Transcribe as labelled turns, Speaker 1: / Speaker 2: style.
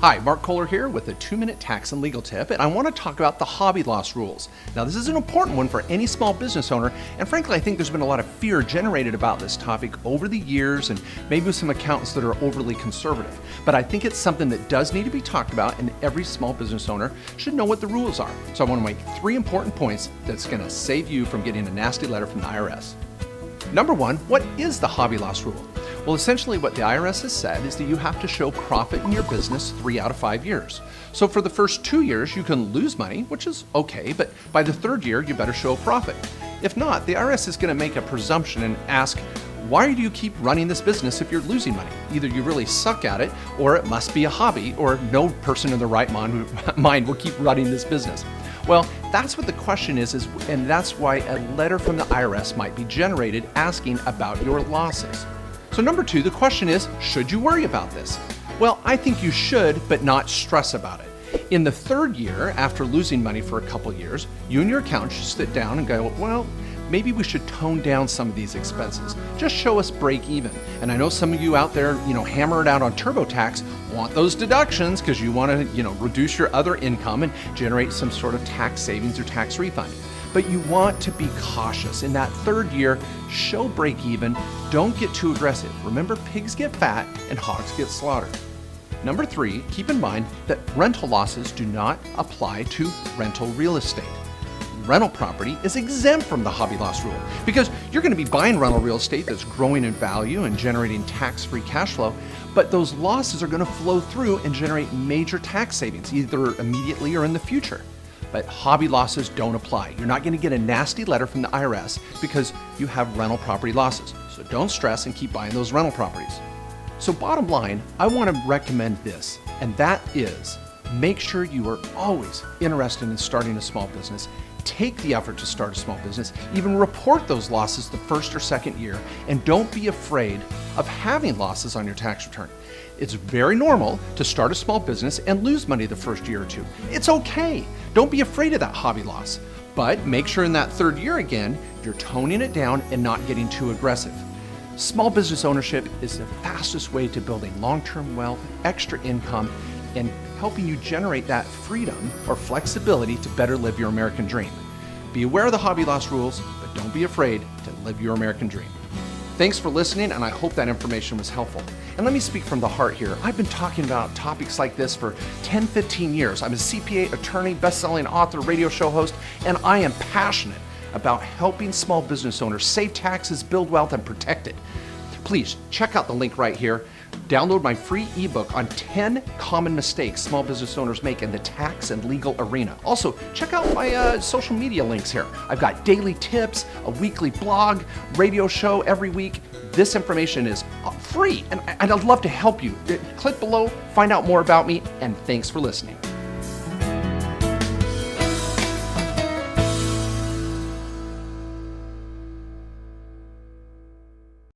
Speaker 1: Hi, Mark Kohler here with a 2-minute tax and legal tip, and I want to talk about the hobby loss rules. Now, this is an important one for any small business owner, and frankly, I think there's been a lot of fear generated about this topic over the years, and maybe with some accountants that are overly conservative. But I think it's something that does need to be talked about, and every small business owner should know what the rules are. So I want to make 3 important points that's going to save you from getting a nasty letter from the IRS. Number 1, what is the hobby loss rule? Well, essentially what the IRS has said is that you have to show profit in your business 3 out of 5 years. So for the first 2 years, you can lose money, which is okay, but by the 3rd year, you better show a profit. If not, the IRS is going to make a presumption and ask, why do you keep running this business if you're losing money? Either you really suck at it, or it must be a hobby, or no person in their right mind will keep running this business. Well, that's what the question is, and that's why a letter from the IRS might be generated asking about your losses. So number 2, the question is, should you worry about this? Well, I think you should, but not stress about it. In the 3rd year, after losing money for a couple years, you and your accountant should sit down and go, well, maybe we should tone down some of these expenses. Just show us break even. And I know some of you out there, hammer it out on TurboTax, want those deductions because you want to, reduce your other income and generate some sort of tax savings or tax refund. But you want to be cautious. In that 3rd year, show break even. Don't get too aggressive. Remember, pigs get fat and hogs get slaughtered. Number 3, keep in mind that rental losses do not apply to rental real estate. Rental property is exempt from the hobby loss rule because you're going to be buying rental real estate that's growing in value and generating tax-free cash flow, but those losses are going to flow through and generate major tax savings, either immediately or in the future. But hobby losses don't apply. You're not going to get a nasty letter from the IRS because you have rental property losses. So don't stress and keep buying those rental properties. So bottom line, I want to recommend this, and that is make sure you are always interested in starting a small business. Take the effort to start a small business, even report those losses the 1st or 2nd year, and don't be afraid of having losses on your tax return. It's very normal to start a small business and lose money the 1st year or 2. It's okay. Don't be afraid of that hobby loss, but make sure in that 3rd year again, you're toning it down and not getting too aggressive. Small business ownership is the fastest way to building long-term wealth, extra income, and helping you generate that freedom or flexibility to better live your American dream. Be aware of the hobby loss rules, but don't be afraid to live your American dream. Thanks for listening, and I hope that information was helpful. And let me speak from the heart here. I've been talking about topics like this for 10, 15 years. I'm a CPA, attorney, best-selling author, radio show host, and I am passionate about helping small business owners save taxes, build wealth, and protect it. Please check out the link right here. Download my free ebook on 10 common mistakes small business owners make in the tax and legal arena. Also, check out my social media links here. I've got daily tips, a weekly blog, radio show every week. This information is free, and I'd love to help you. Click below, find out more about me, and thanks for listening.